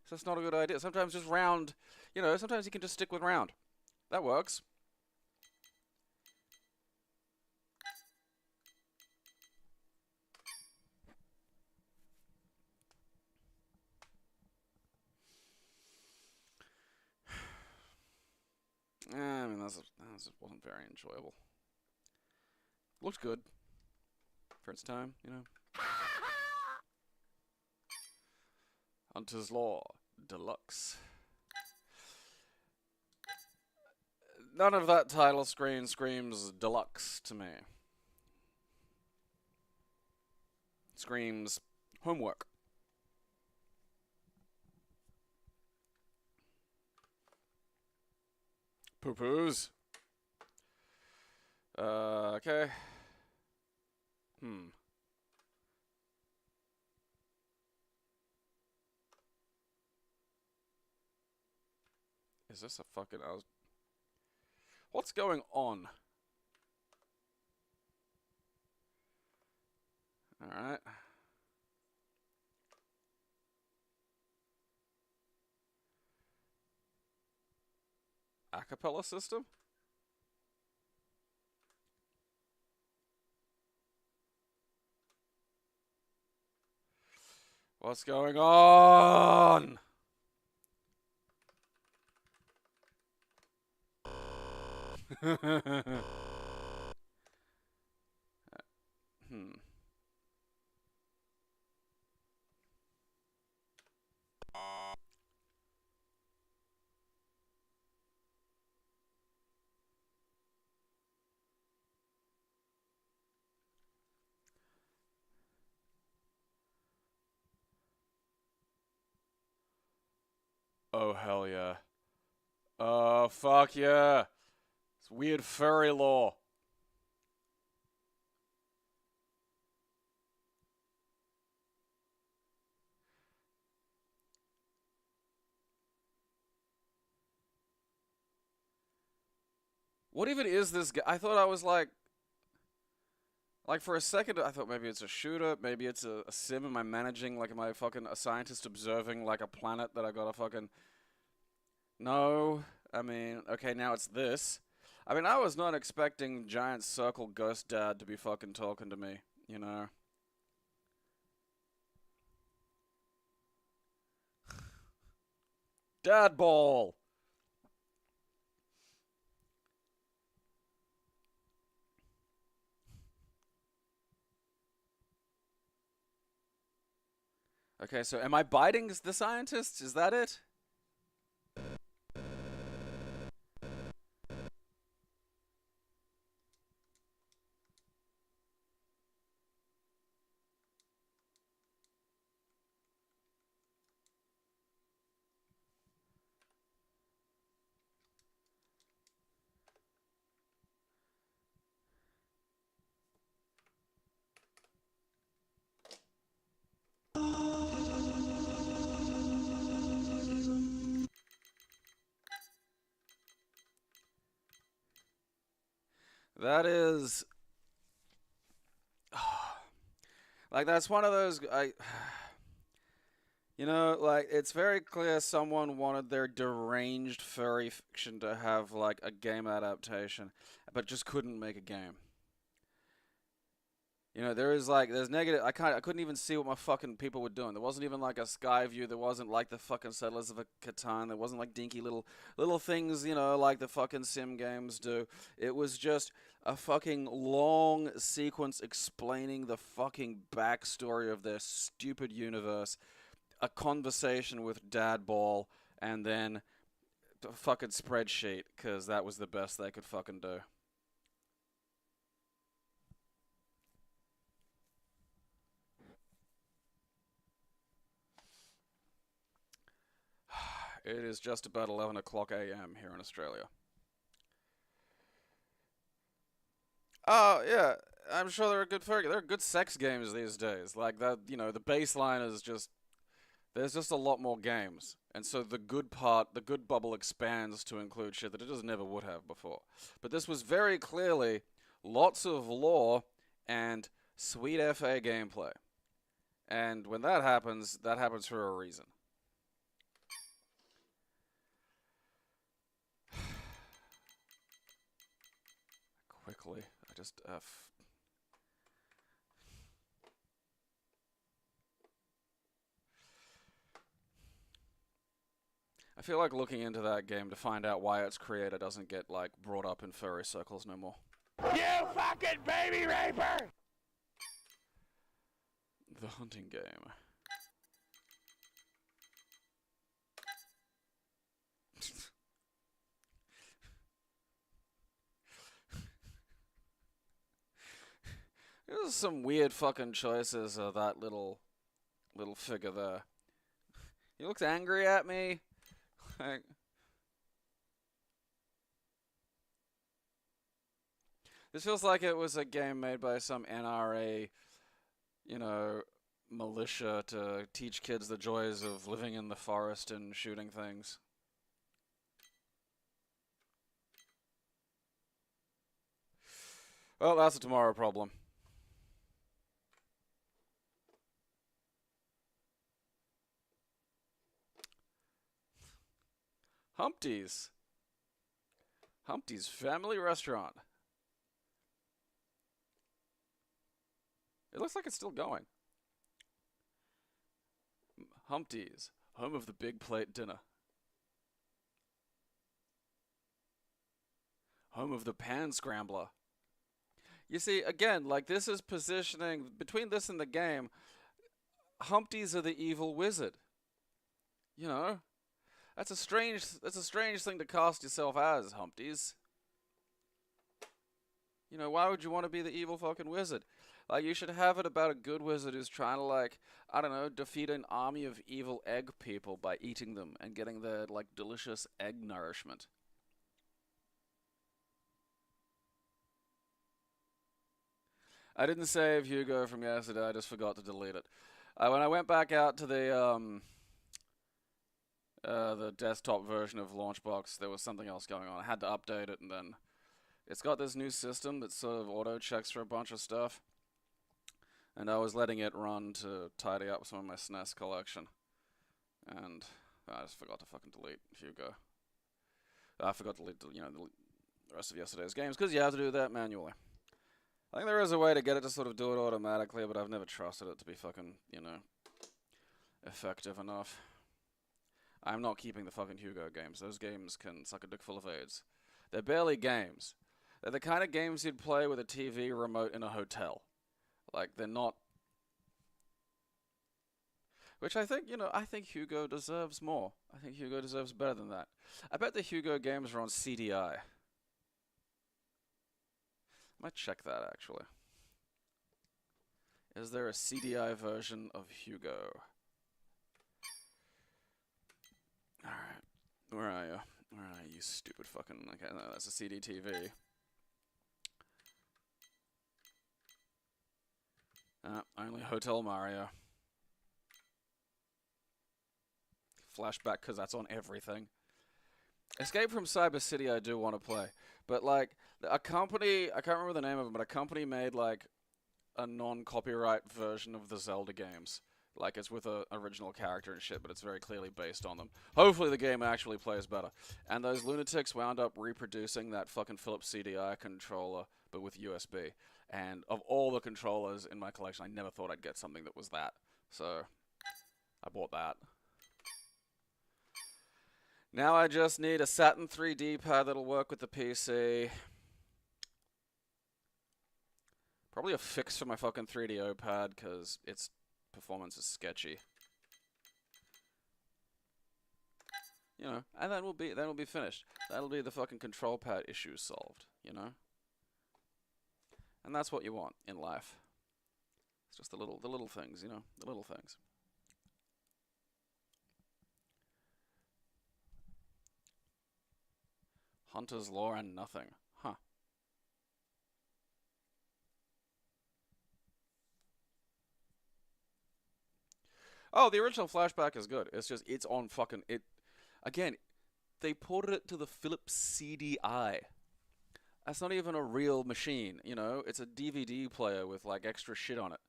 so it's not a good idea. Sometimes just round. You know, sometimes you can just stick with round. That works. This wasn't very enjoyable. Looked good for its time, you know. Hunter's Law Deluxe. None of that title screen screams deluxe to me. Screams homework. Poo-poos. Okay. Is this a fucking... What's going on? Alright. Acapella system? What's going on? Oh, hell yeah. Oh, fuck yeah. It's weird furry law. What even is this guy? I thought I was like for a second, I thought maybe it's a shooter, maybe it's a sim. Am I managing, like, am I fucking a scientist observing, like, a planet that I gotta fucking... No. I mean, okay, now it's this. I mean, I was not expecting giant circle ghost dad to be fucking talking to me, you know? Dad ball! Okay, so am I biting the scientists? Is that it? That is... like, that's one of those... You know, like, it's very clear someone wanted their deranged furry fiction to have, like, a game adaptation, but just couldn't make a game. You know, there's negative... I couldn't even see what my fucking people were doing. There wasn't even, like, a sky view. There wasn't, like, the fucking Settlers of Catan. There wasn't, like, dinky little things, you know, like the fucking sim games do. It was just a fucking long sequence explaining the fucking backstory of their stupid universe, a conversation with Dad Ball, and then a fucking spreadsheet, because that was the best they could fucking do. It is just about 11 o'clock a.m. here in Australia. Oh, yeah. I'm sure there are good sex games these days. Like that, you know, the baseline is just there's just a lot more games. And so the good bubble expands to include shit that it just never would have before. But this was very clearly lots of lore and sweet FA gameplay. And when that happens for a reason. Quickly, I just I feel like looking into that game to find out why its creator doesn't get, like, brought up in furry circles no more. You fucking baby raper! The hunting game. There's some weird fucking choices of that little figure there. He looks angry at me. Like, this feels like it was a game made by some NRA, you know, militia to teach kids the joys of living in the forest and shooting things. Well, that's a tomorrow problem. Humpty's. Humpty's Family Restaurant. It looks like it's still going. Humpty's, home of the big plate dinner. Home of the pan scrambler. You see, again, like this is positioning, between this and the game, Humpty's are the evil wizard. You know? That's a strange thing to cast yourself as, Humpty's. You know, why would you want to be the evil fucking wizard? Like, you should have it about a good wizard who's trying to, like, I don't know, defeat an army of evil egg people by eating them and getting their, like, delicious egg nourishment. I didn't save Hugo from yesterday, I just forgot to delete it. When I went back out to the desktop version of Launchbox, there was something else going on. I had to update it, and then it's got this new system that sort of auto-checks for a bunch of stuff. And I was letting it run to tidy up some of my SNES collection. And I just forgot to fucking delete Hugo. I forgot to delete, you know, the rest of yesterday's games, because you have to do that manually. I think there is a way to get it to sort of do it automatically, but I've never trusted it to be fucking, you know, effective enough. I'm not keeping the fucking Hugo games. Those games can suck a dick full of AIDS. They're barely games. They're the kind of games you'd play with a TV remote in a hotel. Like, they're not... Which I think, you know, I think Hugo deserves more. I think Hugo deserves better than that. I bet the Hugo games are on CDI. I might check that, actually. Is there a CDI version of Hugo? Alright. Where are you? Where are you, stupid fucking... Okay, no, that's a CD TV. Only Hotel Mario. Flashback, because that's on everything. Escape from Cyber City I do want to play. But, like, a company... I can't remember the name of them, but a company made, like, a non-copyright version of the Zelda games. Like, it's with an original character and shit, but it's very clearly based on them. Hopefully the game actually plays better. And those lunatics wound up reproducing that fucking Philips CDI controller, but with USB. And of all the controllers in my collection, I never thought I'd get something that was that. So, I bought that. Now I just need a Saturn 3D pad that'll work with the PC. Probably a fix for my fucking 3DO pad, because its performance is sketchy. You know, and then we'll be finished. That'll be the fucking control pad issue solved, you know? And that's what you want in life. It's just the little things, you know? The little things. Hunter's Law and nothing. Huh. Oh, the original Flashback is good. It's just, it's on fucking... Again, they ported it to the Philips CDI. That's not even a real machine, you know? It's a DVD player with, like, extra shit on it.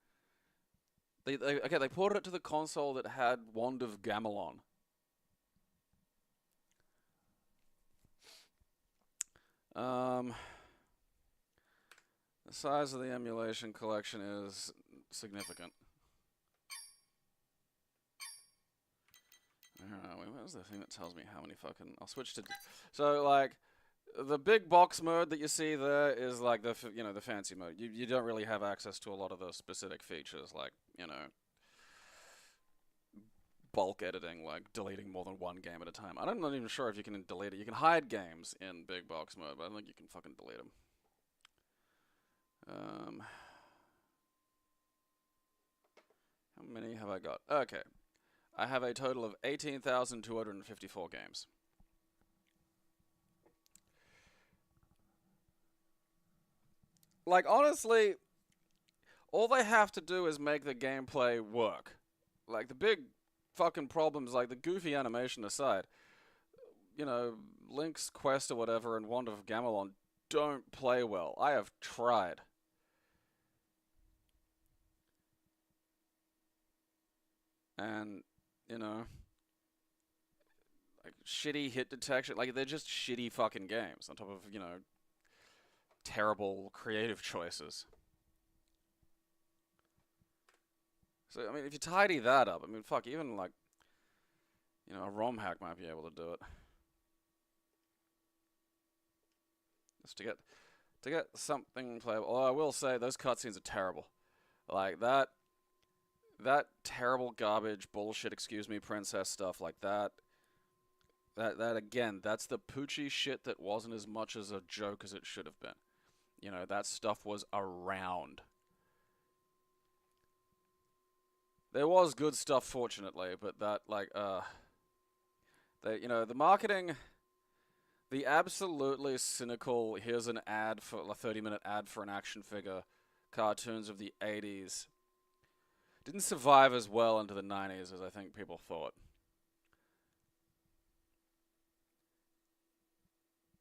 They ported it to the console that had Wand of Gamelon. The size of the emulation collection is significant. I don't know, Where's the thing that tells me how many fucking... I'll switch to... So, like, the big box mode that you see there is, like, the fancy mode. You don't really have access to a lot of the specific features, like, bulk editing, like deleting more than one game at a time. I'm not even sure if you can delete it. You can hide games in big box mode, but I don't think you can fucking delete them. How many have I got? Okay. I have a total of 18,254 games. Like, honestly, all they have to do is make the gameplay work. Like, the big fucking problems, like the goofy animation aside, Link's Quest or whatever and Wand of Gamelon don't play well. I have tried. And, like, shitty hit detection. Like, they're just shitty fucking games on top of, terrible creative choices. So, I mean, if you tidy that up, I mean, fuck, even, like, a ROM hack might be able to do it. Just to get something playable. Although I will say, those cutscenes are terrible. Like, that terrible garbage bullshit, excuse me, princess stuff like that. That again, that's the poochy shit that wasn't as much as a joke as it should have been. That stuff was around. There was good stuff, fortunately, but that, like, the marketing, the absolutely cynical, here's an ad for a 30-minute ad for an action figure, cartoons of the 80s, didn't survive as well into the 90s as I think people thought.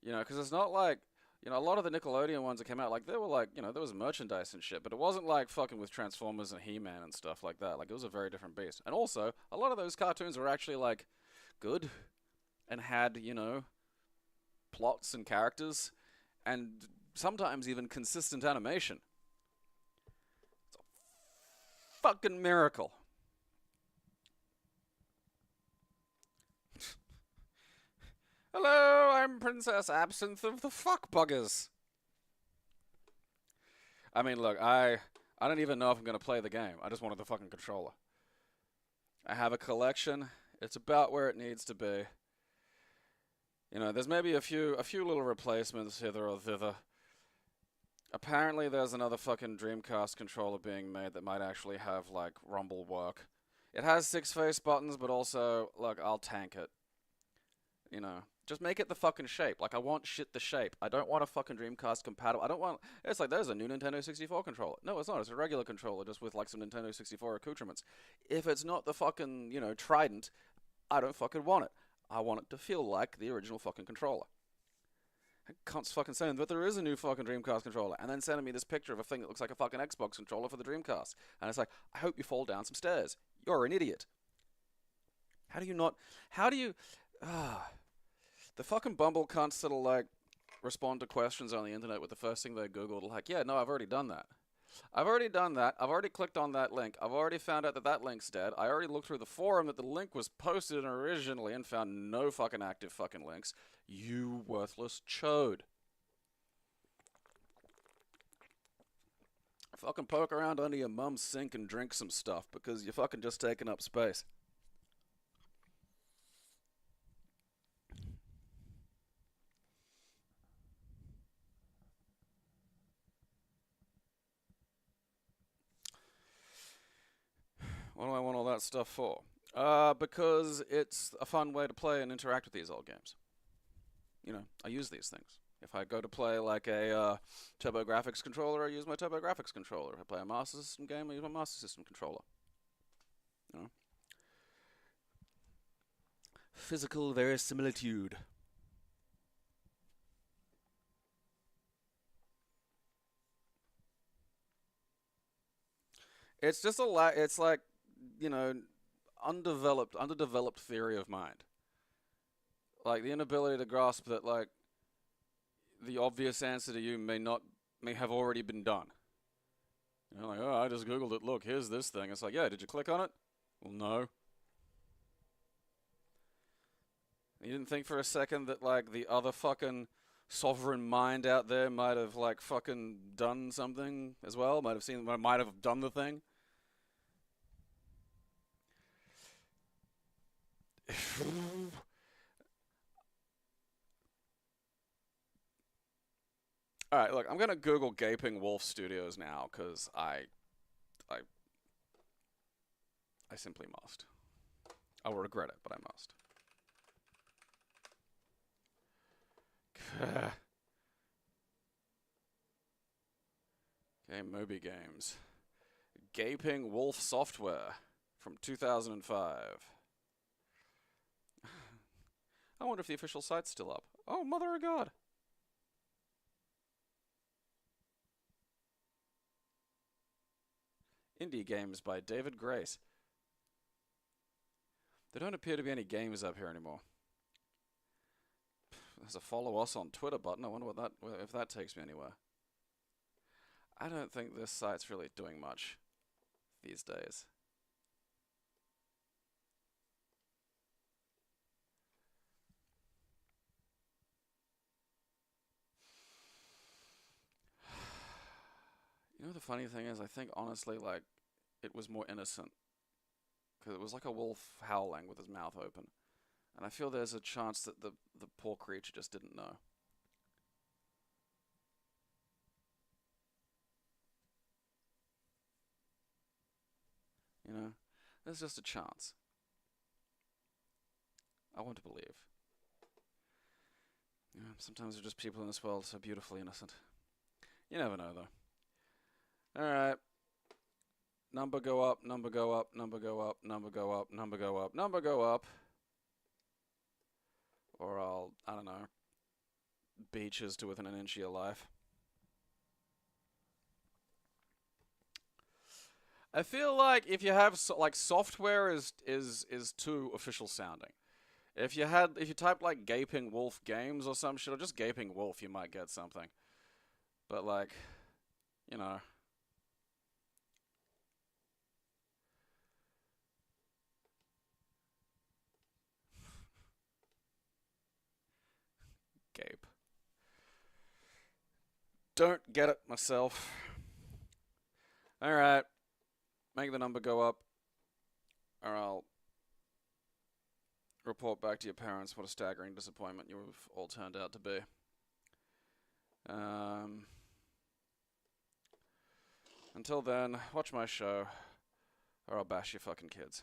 Because it's not like, a lot of the Nickelodeon ones that came out, like, they were like, there was merchandise and shit, but it wasn't like fucking with Transformers and He-Man and stuff like that. Like, it was a very different beast. And also, a lot of those cartoons were actually, like, good and had, plots and characters and sometimes even consistent animation. It's a fucking miracle. Hello, I'm Princess Absinthe of the Fuck Buggers. I mean, look, I don't even know if I'm going to play the game. I just wanted the fucking controller. I have a collection. It's about where it needs to be. There's maybe a few little replacements hither or thither. Apparently there's another fucking Dreamcast controller being made that might actually have, like, rumble work. It has 6 face buttons, but also, look, I'll tank it. Just make it the fucking shape. Like, I want shit the shape. I don't want a fucking Dreamcast compatible. I don't want... It's like, there's a new Nintendo 64 controller. No, it's not. It's a regular controller just with, like, some Nintendo 64 accoutrements. If it's not the fucking, Trident, I don't fucking want it. I want it to feel like the original fucking controller. I can't fucking say that there is a new fucking Dreamcast controller, and then sending me this picture of a thing that looks like a fucking Xbox controller for the Dreamcast. And it's like, I hope you fall down some stairs. You're an idiot. How do you... The fucking bumble cunts that'll, like, respond to questions on the internet with the first thing they Googled, like, yeah, no, I've already done that. I've already done that. I've already clicked on that link. I've already found out that that link's dead. I already looked through the forum that the link was posted in originally and found no fucking active fucking links. You worthless chode. Fucking poke around under your mum's sink and drink some stuff because you're fucking just taking up space. What do I want all that stuff for? Because it's a fun way to play and interact with these old games. I use these things. If I go to play like a TurboGrafx controller, I use my TurboGrafx controller. If I play a Master System game, I use my Master System controller. Physical verisimilitude. It's just it's like, underdeveloped theory of mind. Like, the inability to grasp that, like, the obvious answer to you may have already been done. Like, oh, I just Googled it, look, here's this thing. It's like, yeah, did you click on it? Well, no. You didn't think for a second that, like, the other fucking sovereign mind out there might have, like, fucking done something as well? Might have done the thing? Alright, look, I'm gonna Google Gaping Wolf Studios now, because I simply must. I will regret it, but I must. Okay, Moby Games. Gaping Wolf Software from 2005. I wonder if the official site's still up. Oh, mother of God. Indie games by David Grace. There don't appear to be any games up here anymore. There's a follow us on Twitter button. I wonder if that takes me anywhere. I don't think this site's really doing much these days. You know, the funny thing is, I think honestly, like, it was more innocent. Because it was like a wolf howling with his mouth open. And I feel there's a chance that the poor creature just didn't know. You know? There's just a chance. I want to believe. You know, sometimes there are just people in this world so beautifully innocent. You never know, though. Alright. Number go up, number go up, number go up, number go up, number go up, number go up. Or I don't know, beaches to within an inch of your life. I feel like if you have, like, software is too official sounding. If you typed, like, Gaping Wolf Games or some shit, or just Gaping Wolf, you might get something. But, like, you know. Gape. Don't get it myself. Alright. Make the number go up. Or I'll report back to your parents what a staggering disappointment you've all turned out to be. Until then, watch my show, or I'll bash your fucking kids.